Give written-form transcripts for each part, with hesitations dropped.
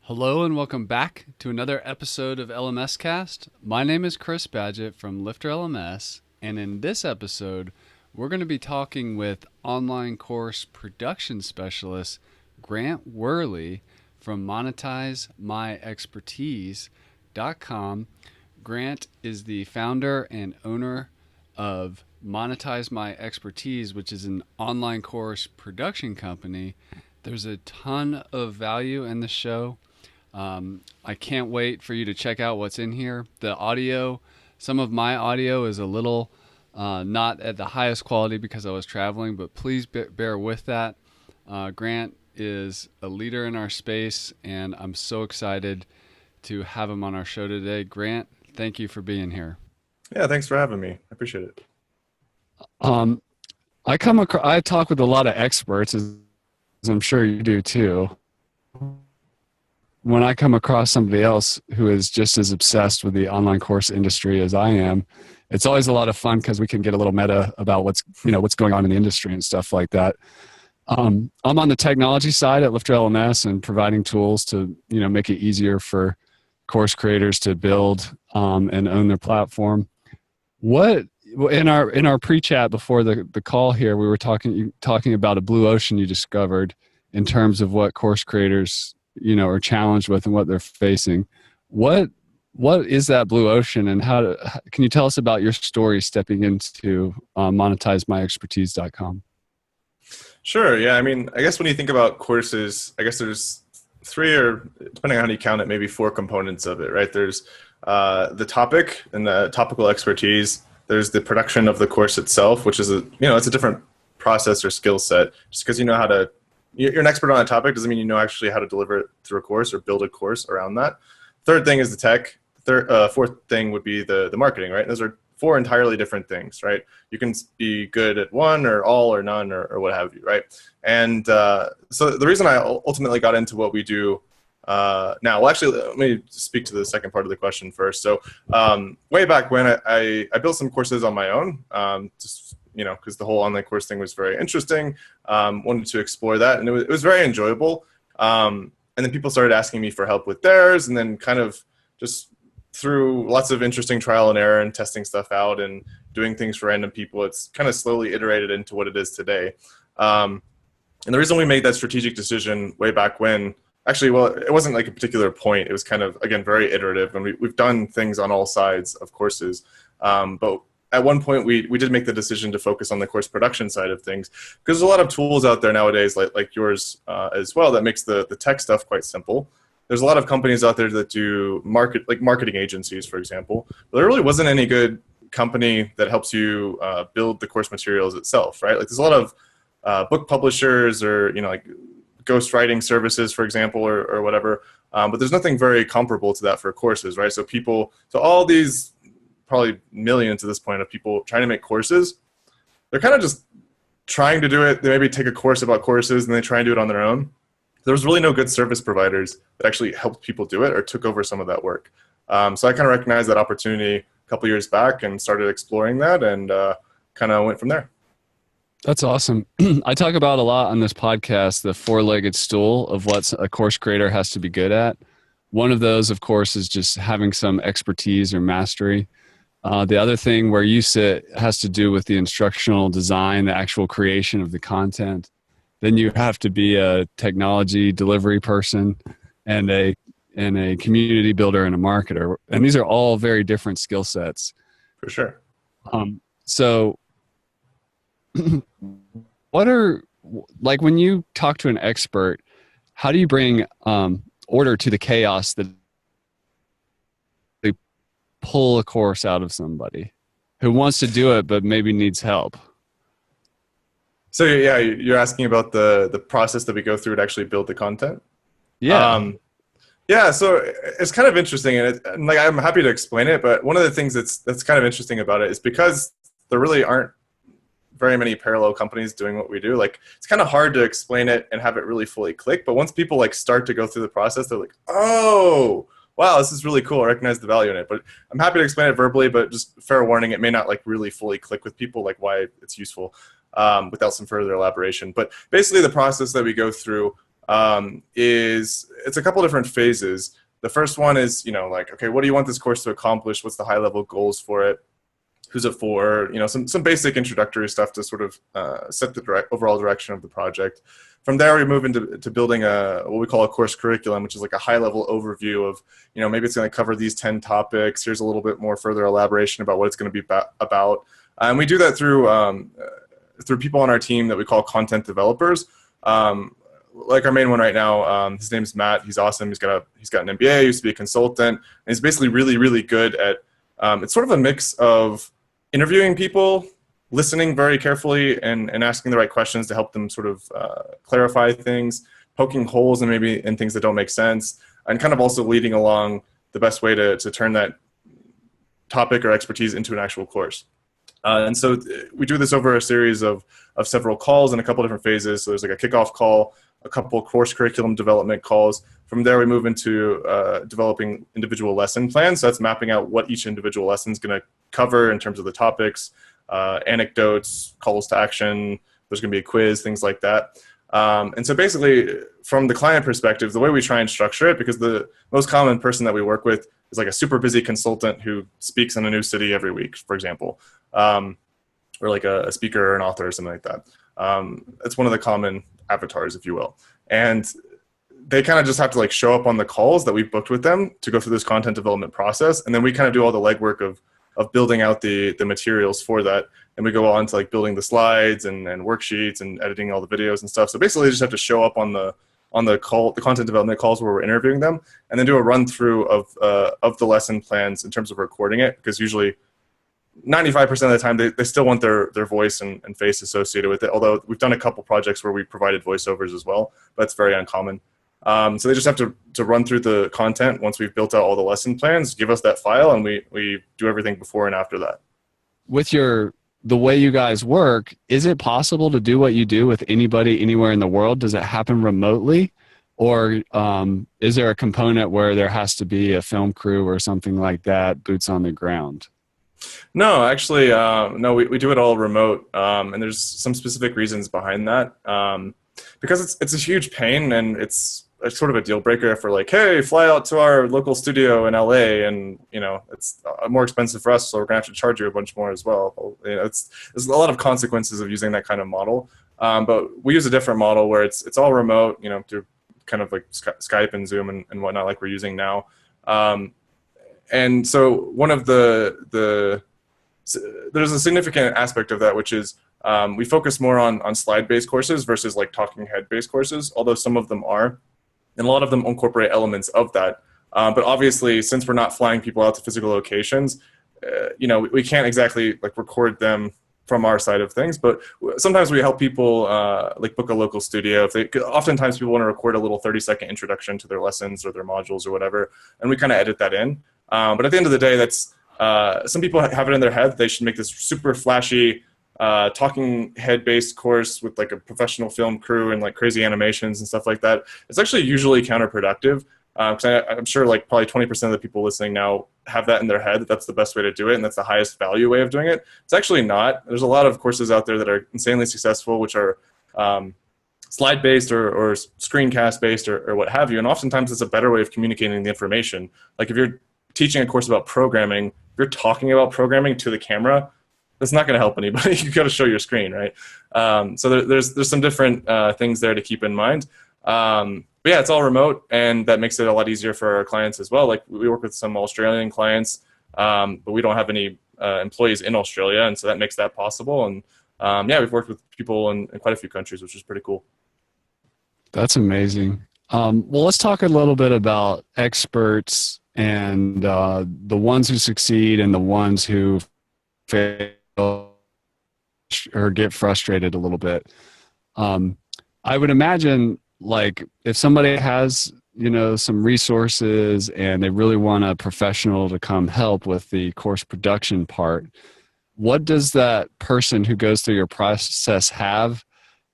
Hello and welcome back to another episode of LMScast. My name is Chris Badgett from LifterLMS, and in this episode, we're going to be talking with online course production specialist Grant Weherley from Monetize My Expertise.com. Grant is the founder and owner of Monetize My Expertise, which is an online course production company. There's a ton of value in the show. I can't wait for you to check out what's in here. The audio, some of my audio is a little not at the highest quality because I was traveling, but please bear with that. Grant is a leader in our space, and I'm so excited to have him on our show today. Grant, thank you for being here. Yeah, thanks for having me. I appreciate it. I talk with a lot of experts, as I'm sure you do too. When I come across somebody else who is just as obsessed with the online course industry as I am, it's always a lot of fun because we can get a little meta about what's going on in the industry and stuff like that. I'm on the technology side at LifterLMS and providing tools to make it easier for course creators to build and own their platform. What in our pre-chat before the call here, we were talking about a blue ocean you discovered in terms of what course creators are challenged with and what they're facing. What is that blue ocean, and can you tell us about your story stepping into monetizemyexpertise.com? Sure. Yeah. I mean, I guess when you think about courses, I guess there's three, or depending on how you count it, maybe four components of it, right? There's the topic and the topical expertise. There's the production of the course itself, which is it's a different process or skill set. Just because you know how to, you're an expert on a topic doesn't mean you know actually how to deliver it through a course or build a course around that. Third thing is the tech. Fourth thing would be the marketing, right? Those are four entirely different things, right? You can be good at one or all or none or what have you, right? And so the reason I ultimately got into what we do now, well, actually, let me speak to the second part of the question first. So way back when I built some courses on my own, because the whole online course thing was very interesting. Wanted to explore that, and it was very enjoyable. And then people started asking me for help with theirs, and then kind of just through lots of interesting trial and error and testing stuff out and doing things for random people, it's kind of slowly iterated into what it is today. And the reason we made that strategic decision way back when, actually, well, it wasn't like a particular point. It was kind of, again, very iterative, and we've done things on all sides of courses. But at one point, we did make the decision to focus on the course production side of things, because there's a lot of tools out there nowadays, like yours as well, that makes the tech stuff quite simple. There's a lot of companies out there that do marketing agencies, for example. But there really wasn't any good company that helps you build the course materials itself, right? Like there's a lot of book publishers or like ghostwriting services, for example, or whatever. But there's nothing very comparable to that for courses, right? So all these probably millions at this point of people trying to make courses, they're kind of just trying to do it. They maybe take a course about courses and they try and do it on their own. There was really no good service providers that actually helped people do it or took over some of that work. So I kind of recognized that opportunity a couple years back and started exploring that, and kind of went from there. That's awesome. I talk about a lot on this podcast, the four-legged stool of what a course creator has to be good at. One of those, of course, is just having some expertise or mastery. The other thing where you sit has to do with the instructional design, the actual creation of the content. Then you have to be a technology delivery person and a community builder and a marketer. And these are all very different skill sets. For sure. So when you talk to an expert, how do you bring order to the chaos that they pull a course out of somebody who wants to do it but maybe needs help? So yeah, you're asking about the process that we go through to actually build the content? Yeah. Yeah, so it's kind of interesting, and I'm happy to explain it, but one of the things that's kind of interesting about it is because there really aren't very many parallel companies doing what we do. Like, it's kind of hard to explain it and have it really fully click, but once people start to go through the process, they're like, oh, wow, this is really cool. I recognize the value in it. But I'm happy to explain it verbally, but just fair warning, it may not really fully click with people, why it's useful without some further elaboration. But basically the process that we go through is it's a couple different phases. The first one is, like, okay, what do you want this course to accomplish? What's the high level goals for it? Who's it for? Some basic introductory stuff to sort of set the overall direction of the project. From there, we move into building what we call a course curriculum, which is like a high level overview of, maybe it's going to cover these 10 topics. Here's a little bit more further elaboration about what it's going to be about. And we do that through people on our team that we call content developers. Like our main one right now, his name's Matt. He's awesome. He's got an MBA, used to be a consultant, and he's basically really, really good at, it's sort of a mix of interviewing people, listening very carefully, and asking the right questions to help them sort of clarify things, poking holes in things that don't make sense, and kind of also leading along the best way to turn that topic or expertise into an actual course. And so we do this over a series of several calls in a couple different phases. So there's like a kickoff call, a couple course curriculum development calls. From there, we move into developing individual lesson plans. So that's mapping out what each individual lesson is going to cover in terms of the topics, anecdotes, calls to action. There's going to be a quiz, things like that. And so basically, from the client perspective, the way we try and structure it, because the most common person that we work with is like a super busy consultant who speaks in a new city every week, for example, or like a speaker or an author or something like that. It's one of the common avatars, if you will. And they kind of just have to like show up on the calls that we've booked with them to go through this content development process. And then we kind of do all the legwork of building out the materials for that. And we go on to like building the slides and worksheets and editing all the videos and stuff. So basically they just have to show up on the content development calls where we're interviewing them, and then do a run through of the lesson plans in terms of recording it, because usually 95% of the time they still want their voice and face associated with it. Although we've done a couple projects where we provided voiceovers as well, but it's very uncommon. So they just have to run through the content once we've built out all the lesson plans, give us that file, and we do everything before and after that. With the way you guys work, is it possible to do what you do with anybody anywhere in the world? Does it happen remotely? Or is there a component where there has to be a film crew or something like that, boots on the ground? No, actually, no, we do it all remote. And there's some specific reasons behind that. Because it's a huge pain, and it's sort of a deal breaker for like, hey, fly out to our local studio in LA, and it's more expensive for us, so we're gonna have to charge you a bunch more as well. There's a lot of consequences of using that kind of model. But we use a different model where it's all remote, through kind of like Skype and Zoom and whatnot, like we're using now. And so one of there's a significant aspect of that, which is we focus more on slide-based courses versus like talking head-based courses, although some of them are. And a lot of them incorporate elements of that. But obviously, since we're not flying people out to physical locations, we can't exactly like record them from our side of things. But sometimes we help people like book a local studio. Oftentimes people want to record a little 30-second introduction to their lessons or their modules or whatever, and we kind of edit that in. But at the end of the day, that's some people have it in their head they should make this super flashy talking head-based course with like a professional film crew and like crazy animations and stuff like that. It's actually usually counterproductive, because I'm sure like probably 20% of the people listening now have that in their head, that's the best way to do it and that's the highest value way of doing it. It's actually not. There's a lot of courses out there that are insanely successful, which are slide-based or screencast-based or what have you, and oftentimes it's a better way of communicating the information. Like if you're teaching a course about programming, if you're talking about programming to the camera, that's not going to help anybody. You got to show your screen, right? So there's some different things there to keep in mind. But yeah, it's all remote, and that makes it a lot easier for our clients as well. Like we work with some Australian clients, but we don't have any employees in Australia, and so that makes that possible. And yeah, we've worked with people in quite a few countries, which is pretty cool. That's amazing. Well, let's talk a little bit about experts and the ones who succeed and the ones who fail or get frustrated a little bit. I would imagine like if somebody has, some resources and they really want a professional to come help with the course production part, what does that person who goes through your process have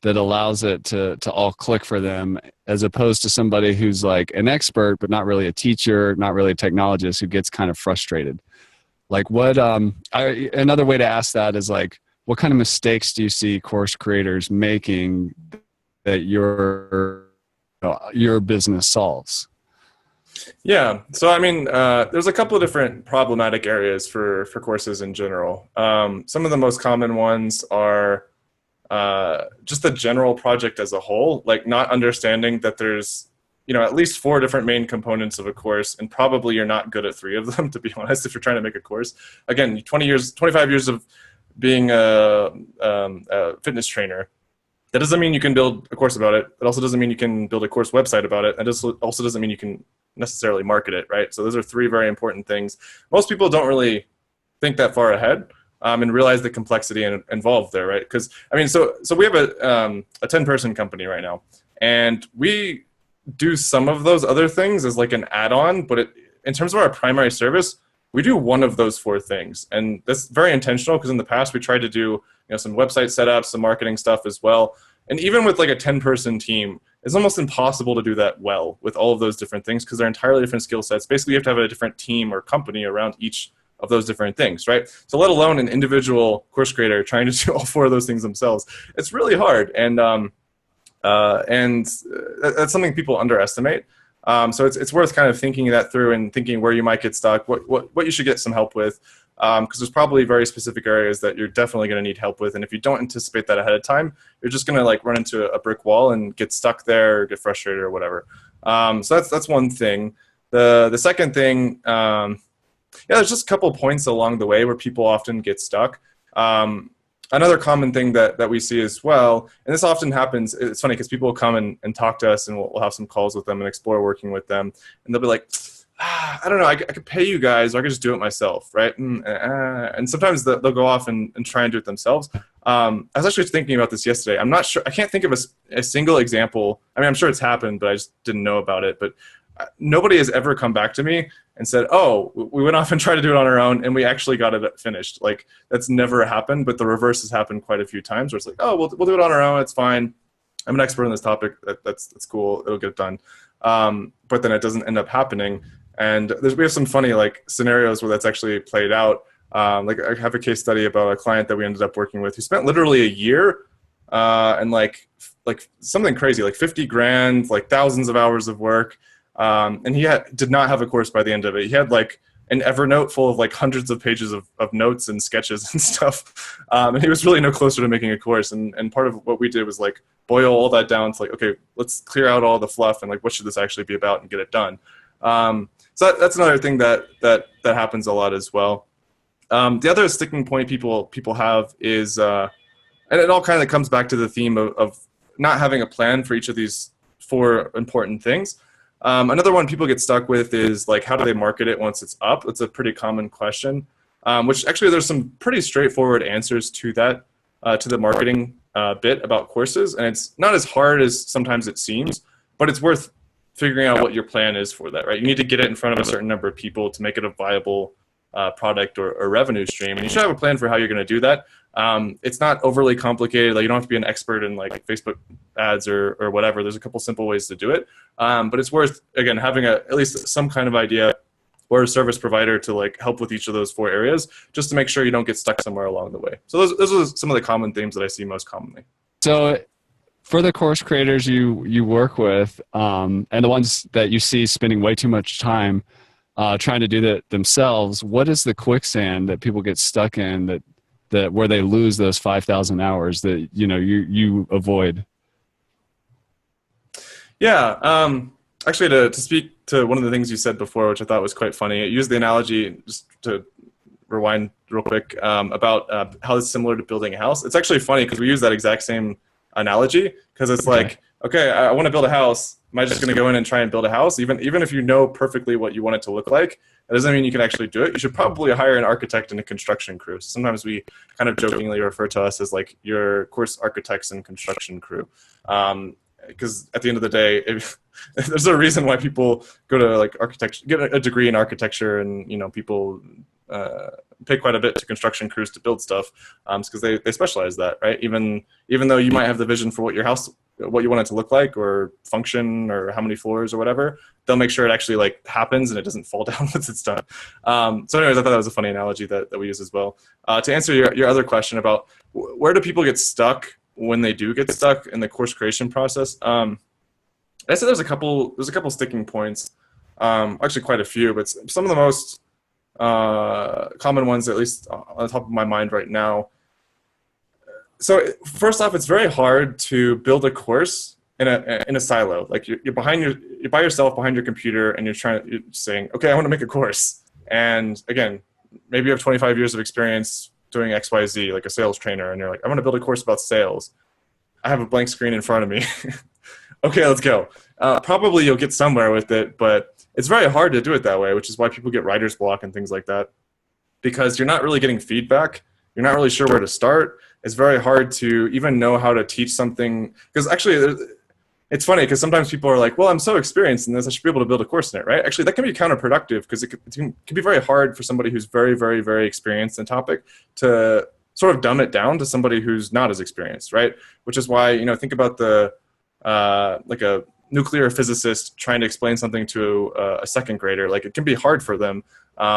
that allows it to all click for them, as opposed to somebody who's like an expert, but not really a teacher, not really a technologist, who gets kind of frustrated? Like what, another way to ask that is like, what kind of mistakes do you see course creators making that you're your business solves? Yeah. So, I mean, there's a couple of different problematic areas for courses in general. Some of the most common ones are just the general project as a whole, like not understanding that there's, at least 4 different main components of a course, and probably you're not good at 3 of them, to be honest, if you're trying to make a course. Again, 25 years of being a fitness trainer. That doesn't mean you can build a course about it. It also doesn't mean you can build a course website about it. And it also doesn't mean you can necessarily market it, right? So those are 3 very important things. Most people don't really think that far ahead and realize the complexity involved there, right? Because, I mean, so we have a 10-person company right now, and we do some of those other things as like an add-on, but in terms of our primary service, we do one of those 4 things. And that's very intentional, because in the past we tried to do some website setups, some marketing stuff as well. And even with like a 10-person team, it's almost impossible to do that well with all of those different things, because they're entirely different skill sets. Basically, you have to have a different team or company around each of those different things, right? So let alone an individual course creator trying to do all 4 of those things themselves. It's really hard. And that's something people underestimate. So it's worth kind of thinking that through and thinking where you might get stuck, what you should get some help with, because there's probably very specific areas that you're definitely going to need help with. And if you don't anticipate that ahead of time, you're just going to like run into a brick wall and get stuck there or get frustrated or whatever. So that's one thing. The second thing, there's just a couple points along the way where people often get stuck. Another common thing that we see as well, and this often happens, it's funny because people will come and talk to us, and we'll have some calls with them and explore working with them, and they'll be like, I don't know, I could pay you guys, or I could just do it myself, right? And sometimes they'll go off and try and do it themselves. I was actually thinking about this yesterday. I'm not sure, I can't think of a single example. I mean, I'm sure it's happened, but I just didn't know about it. But nobody has ever come back to me and said, oh, we went off and tried to do it on our own, and we actually got it finished. Like, that's never happened, but the reverse has happened quite a few times, where it's like, oh, we'll do it on our own, it's fine. I'm an expert on this topic, that's cool, it'll get done. But then it doesn't end up happening. And we have some funny like scenarios where that's actually played out. Like I have a case study about a client that we ended up working with who spent literally a year and like something crazy, like 50 grand, like thousands of hours of work. And he did not have a course by the end of it. He had like an Evernote full of like hundreds of pages of notes and sketches and stuff. And he was really no closer to making a course. And part of what we did was like boil all that down to like, okay, let's clear out all the fluff and like, what should this actually be about, and get it done. So that's another thing that happens a lot as well. The other sticking point people have is, and it all kind of comes back to the theme of not having a plan for each of these 4 important things. Another one people get stuck with is like, how do they market it once it's up? It's a pretty common question, which actually there's some pretty straightforward answers to that, to the marketing bit about courses. And it's not as hard as sometimes it seems, but it's worth figuring out what your plan is for that, right? You need to get it in front of a certain number of people to make it a viable product or revenue stream. And you should have a plan for how you're going to do that. It's not overly complicated. Like, you don't have to be an expert in like Facebook ads or whatever. There's a couple simple ways to do it. But it's worth, again, having at least some kind of idea or a service provider to like help with each of those 4 areas, just to make sure you don't get stuck somewhere along the way. So those are some of the common themes that I see most commonly. So for the course creators you work with, and the ones that you see spending way too much time trying to do that themselves, what is the quicksand that people get stuck in that where they lose those 5,000 hours that you avoid? Yeah, actually, to speak to one of the things you said before, which I thought was quite funny, I used the analogy, just to rewind real quick, about how it's similar to building a house. It's actually funny because we use that exact same analogy, because it's like, okay, I want to build a house. Am I just going to go in and try and build a house? Even if you know perfectly what you want it to look like, that doesn't mean you can actually do it. You should probably hire an architect and a construction crew. So sometimes we kind of jokingly refer to us as like your course architects and construction crew. Because at the end of the day, there's a reason why people go to like architecture, get a degree in architecture, and people pay quite a bit to construction crews to build stuff. It's because they specialize that, right? Even though you might have the vision for what your house, what you want it to look like or function or how many floors or whatever, they'll make sure it actually like happens and it doesn't fall down once it's done. So anyways, I thought that was a funny analogy that we use as well. To answer your other question about where do people get stuck when they do get stuck in the course creation process, I said there's a couple sticking points, actually quite a few, but some of the most common ones, at least on the top of my mind right now. So first off, it's very hard to build a course in a silo. Like you're by yourself behind your computer, and you're saying, okay, I want to make a course. And again, maybe you have 25 years of experience doing XYZ, like a sales trainer, and you're like, I want to build a course about sales. I have a blank screen in front of me. Okay, let's go. Probably you'll get somewhere with it, but it's very hard to do it that way, which is why people get writer's block and things like that, because you're not really getting feedback. You're not really sure where to start. It's very hard to even know how to teach something, because actually it's funny because sometimes people are like, well, I'm so experienced in this, I should be able to build a course in it, right? Actually, that can be counterproductive, because it can be very hard for somebody who's very, very, very experienced in a topic to sort of dumb it down to somebody who's not as experienced, right? Which is why, think about the like a nuclear physicist trying to explain something to a second grader. Like, it can be hard for them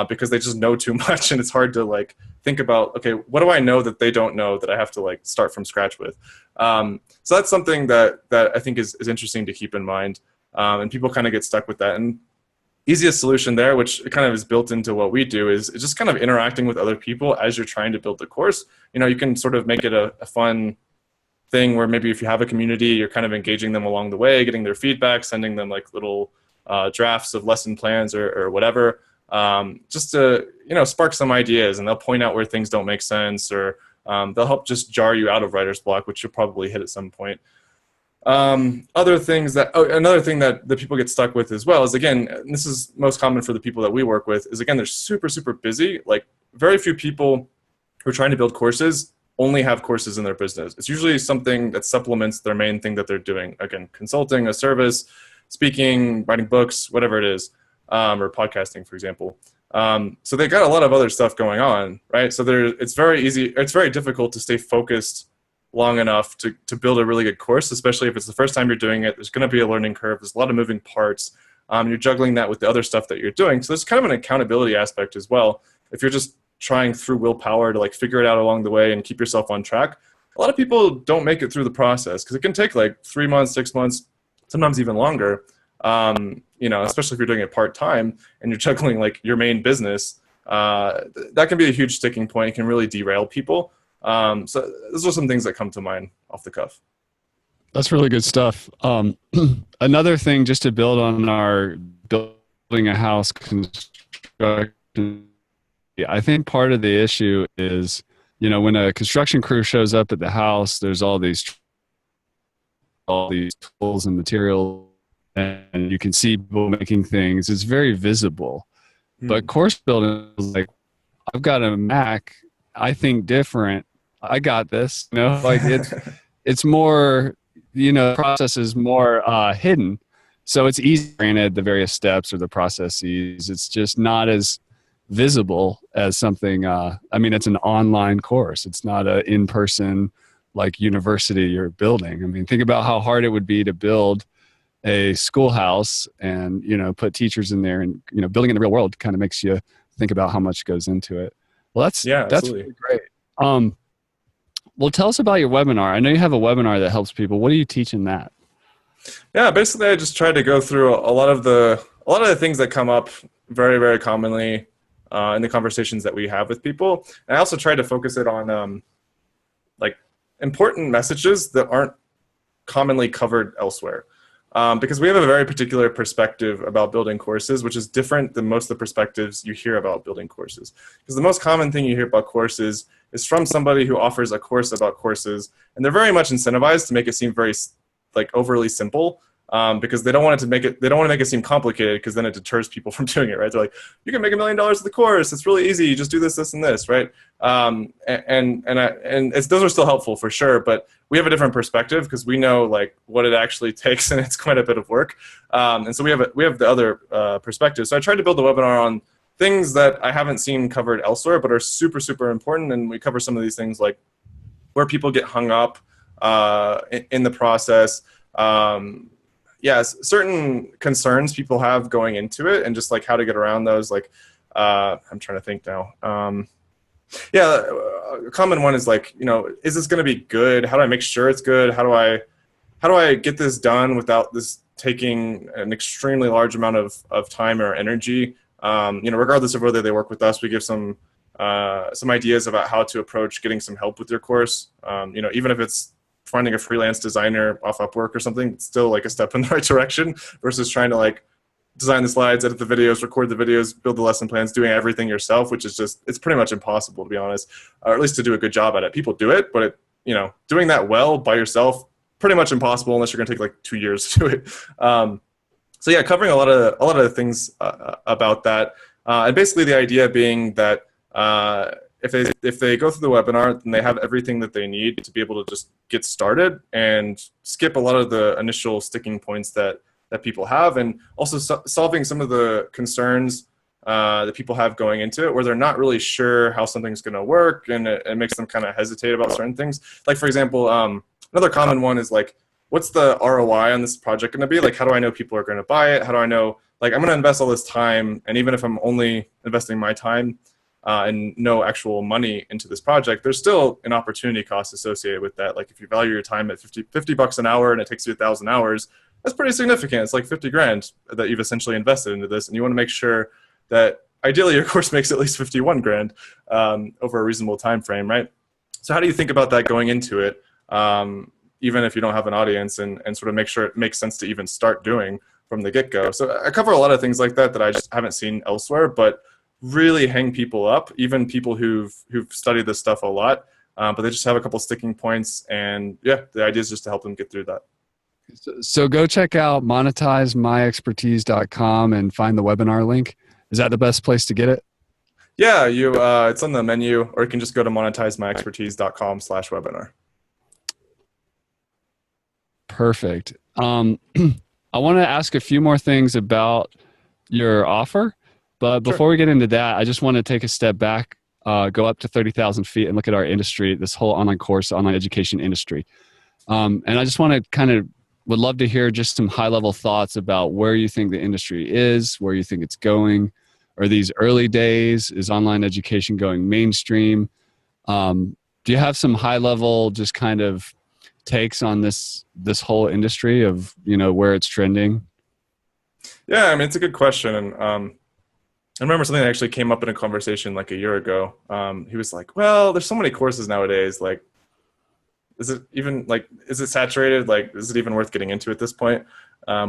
because they just know too much, and it's hard to like think about, okay, what do I know that they don't know that I have to like start from scratch with? So that's something that I think is interesting to keep in mind, and people kind of get stuck with that. And easiest solution there, which kind of is built into what we do, is just kind of interacting with other people as you're trying to build the course. You can sort of make it a fun thing where maybe if you have a community, you're kind of engaging them along the way, getting their feedback, sending them like little drafts of lesson plans or whatever, just to spark some ideas, and they'll point out where things don't make sense, or they'll help just jar you out of writer's block, which you'll probably hit at some point. Another thing that the people get stuck with as well is, again, and this is most common for the people that we work with, is, again, they're super, super busy. Like, very few people who are trying to build courses only have courses in their business. It's usually something that supplements their main thing that they're doing. Again, consulting, a service, speaking, writing books, whatever it is, or podcasting, for example. So they've got a lot of other stuff going on, right? So it's very difficult to stay focused long enough to build a really good course, especially if it's the first time you're doing it. There's going to be a learning curve. There's a lot of moving parts. You're juggling that with the other stuff that you're doing. So there's kind of an accountability aspect as well. If you're just trying through willpower to like figure it out along the way and keep yourself on track, a lot of people don't make it through the process, because it can take like 3 months, 6 months, sometimes even longer. Especially if you're doing it part-time and you're juggling like your main business, that can be a huge sticking point. It can really derail people. So those are some things that come to mind off the cuff. That's really good stuff. Another thing, just to build on our building a house construction, I think part of the issue is, when a construction crew shows up at the house, there's all these tools and materials, and you can see people making things. It's very visible. But course building is like, I've got a Mac, I think different, I got this. Like it's more, the process is more hidden. So it's easy, granted, the various steps or the processes. It's just not as visible as something. It's an online course. It's not an in-person like university you're building. Think about how hard it would be to build a schoolhouse and put teachers in there, and building in the real world kind of makes you think about how much goes into it. Well, that's really great. Well, tell us about your webinar. I know you have a webinar that helps people. What do you teach in that? Yeah, basically I just tried to go through a lot of the things that come up very, very commonly in the conversations that we have with people. And I also tried to focus it on like important messages that aren't commonly covered elsewhere. Because we have a very particular perspective about building courses, which is different than most of the perspectives you hear about building courses. Because the most common thing you hear about courses is from somebody who offers a course about courses, and they're very much incentivized to make it seem very like overly simple, because they don't want to make it seem complicated, because then it deters people from doing it, right? They're like, you can make $1 million with the course. It's really easy. You just do this, this, and this, right? And those are still helpful for sure, but we have a different perspective because we know like what it actually takes, and it's quite a bit of work. And so we have the other perspective. So I tried to build a webinar on things that I haven't seen covered elsewhere, but are super, super important. And we cover some of these things, like where people get hung up in the process. Certain concerns people have going into it, and just like how to get around those. Like, I'm trying to think now. A common one is like, is this going to be good? How do I make sure it's good? How do I get this done without this taking an extremely large amount of time or energy. Regardless of whether they work with us, we give some ideas about how to approach getting some help with your course. Even if it's finding a freelance designer off Upwork or something, it's still like a step in the right direction versus trying to like design the slides, edit the videos, record the videos, build the lesson plans, doing everything yourself, which is just, it's pretty much impossible, to be honest, or at least to do a good job at it. People do it, but doing that well by yourself, pretty much impossible unless you're going to take like 2 years to do it. So yeah, covering a lot of things about that, and basically the idea being that if they go through the webinar, then they have everything that they need to be able to just get started and skip a lot of the initial sticking points that people have, and also solving some of the concerns that people have going into it, where they're not really sure how something's going to work, and it makes them kind of hesitate about certain things. Like, for example, another common one is like, what's the ROI on this project going to be? Like, how do I know people are going to buy it? How do I know, like, I'm going to invest all this time, and even if I'm only investing my time and no actual money into this project, there's still an opportunity cost associated with that. Like, if you value your time at 50 bucks an hour and it takes you 1,000 hours, that's pretty significant. It's like 50 grand that you've essentially invested into this. And you want to make sure that ideally your course makes at least 51 grand over a reasonable time frame, right? So how do you think about that going into it, even if you don't have an audience, and sort of make sure it makes sense to even start doing from the get-go? So I cover a lot of things like that I just haven't seen elsewhere, but really hang people up, even people who've studied this stuff a lot, but they just have a couple sticking points. And yeah, the idea is just to help them get through that. So go check out monetizemyexpertise.com and find the webinar link. Is that the best place to get it? Yeah, it's on the menu, or you can just go to monetizemyexpertise.com/webinar. Perfect. I want to ask a few more things about your offer, but before we get into that, I just want to take a step back, go up to 30,000 feet and look at our industry, this whole online course, online education industry. And I just want to would love to hear just some high-level thoughts about where you think the industry is, where you think it's going. Are these early days? Is online education going mainstream? Do you have some high-level just kind of takes on this whole industry of, where it's trending? Yeah, I mean, it's a good question. And I remember something that actually came up in a conversation like a year ago. He was like, well, there's so many courses nowadays, like, is it saturated? Like, is it even worth getting into at this point?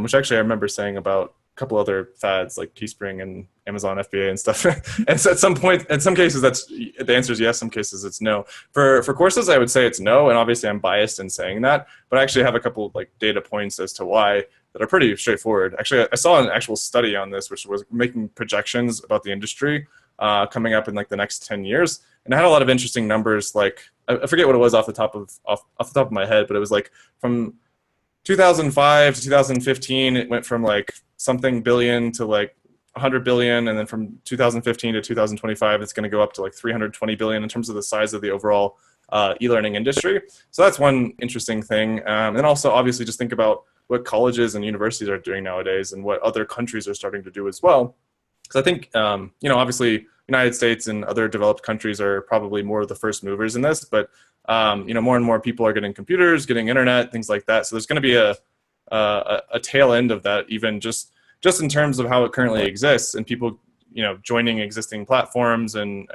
Which actually I remember saying about a couple other fads like Teespring and Amazon FBA and stuff. And so at some cases the answer is yes, some cases it's no. For courses, I would say it's no, and obviously I'm biased in saying that, but I actually have a couple of like data points as to why that are pretty straightforward. Actually, I saw an actual study on this, which was making projections about the industry coming up in like the next 10 years. And I had a lot of interesting numbers. Like, I forget what it was off the top of my head, but it was like from 2005 to 2015, it went from like something billion to like 100 billion. And then from 2015 to 2025, it's going to go up to like 320 billion in terms of the size of the overall e-learning industry. So that's one interesting thing. And also obviously just think about what colleges and universities are doing nowadays and what other countries are starting to do as well. Because I think, obviously United States and other developed countries are probably more of the first movers in this, but more and more people are getting computers, getting internet, things like that. So there's going to be a tail end of that, even just in terms of how it currently exists, and people joining existing platforms and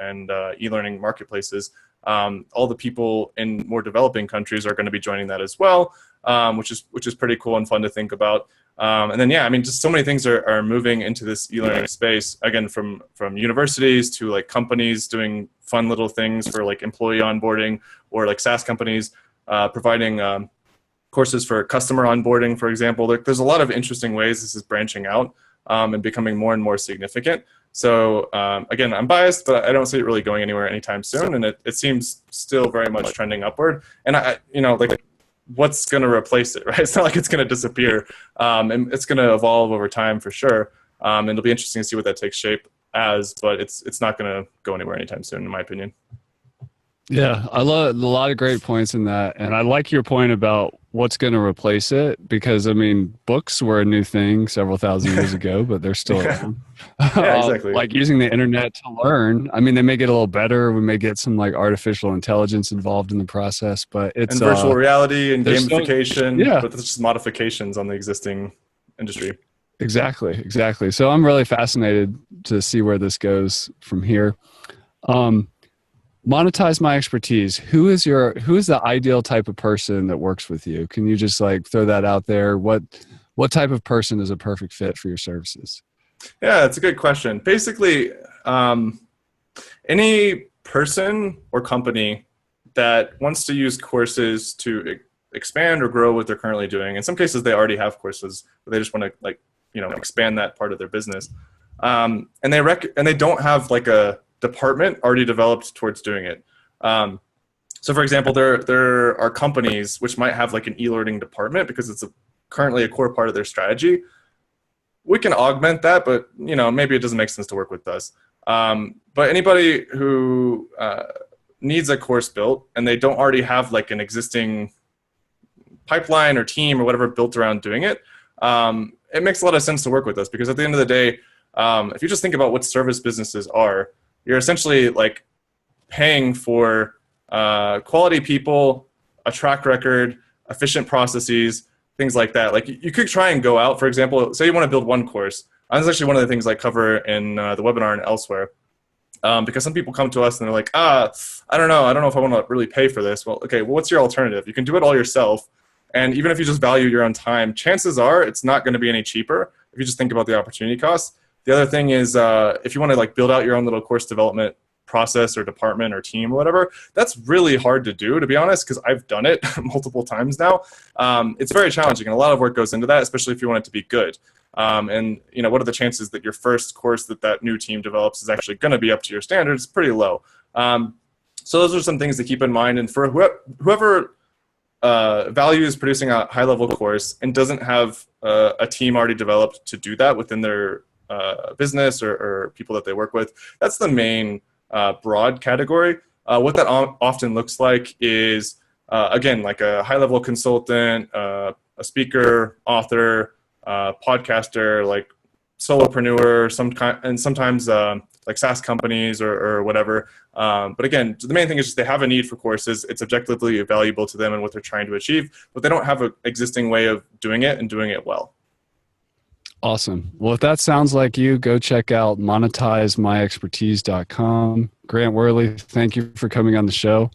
e-learning marketplaces. All the people in more developing countries are going to be joining that as well, which is pretty cool and fun to think about. And then, yeah, I mean, just so many things are moving into this e-learning space, again, from universities to like companies doing fun little things for like employee onboarding, or like SaaS companies providing courses for customer onboarding, for example. There's a lot of interesting ways this is branching out and becoming more and more significant. So again, I'm biased, but I don't see it really going anywhere anytime soon. And it seems still very much trending upward. And what's going to replace it, right? It's not like it's going to disappear. And it's going to evolve over time for sure. And it'll be interesting to see what that takes shape as, but it's not going to go anywhere anytime soon, in my opinion. Yeah, I love a lot of great points in that. And I like your point about what's going to replace it, because, I mean, books were a new thing several thousand years ago, but they're still around. Yeah, exactly. Like using the internet to learn. I mean, they may get a little better. We may get some like artificial intelligence involved in the process, but it's... And virtual reality and gamification, yeah. But it's just modifications on the existing industry. Exactly. So I'm really fascinated to see where this goes from here. Monetize My Expertise. Who is the ideal type of person that works with you? Can you just like throw that out there? What type of person is a perfect fit for your services? Yeah, it's a good question. Basically, any person or company that wants to use courses to expand or grow what they're currently doing. In some cases, they already have courses, but they just want to expand that part of their business. And they don't have like a department already developed towards doing it. So for example, there are companies which might have like an e-learning department because it's currently a core part of their strategy. We can augment that, but maybe it doesn't make sense to work with us. But anybody who needs a course built and they don't already have like an existing pipeline or team or whatever built around doing it, it makes a lot of sense to work with us, because at the end of the day, if you just think about what service businesses are, you're essentially like paying for quality people, a track record, efficient processes, things like that. Like you could try and go out, for example, say you want to build one course. That's actually one of the things I cover in the webinar and elsewhere. Because some people come to us and they're like, I don't know if I want to really pay for this. Well, okay, what's your alternative? You can do it all yourself. And even if you just value your own time, chances are it's not going to be any cheaper if you just think about the opportunity costs. The other thing is if you want to like build out your own little course development process or department or team or whatever, that's really hard to do, to be honest, because I've done it multiple times now. It's very challenging, and a lot of work goes into that, especially if you want it to be good. And what are the chances that your first course that new team develops is actually going to be up to your standards? Pretty low. So those are some things to keep in mind. And for whoever values producing a high-level course and doesn't have a team already developed to do that within their business or people that they work with, that's the main broad category. What that often looks like is, again, like a high-level consultant, a speaker, author, podcaster, like solopreneur, and sometimes like SaaS companies or whatever. But again, the main thing is just they have a need for courses. It's objectively valuable to them and what they're trying to achieve, but they don't have an existing way of doing it and doing it well. Awesome. Well, if that sounds like you, go check out monetizemyexpertise.com. Grant Weherley, thank you for coming on the show.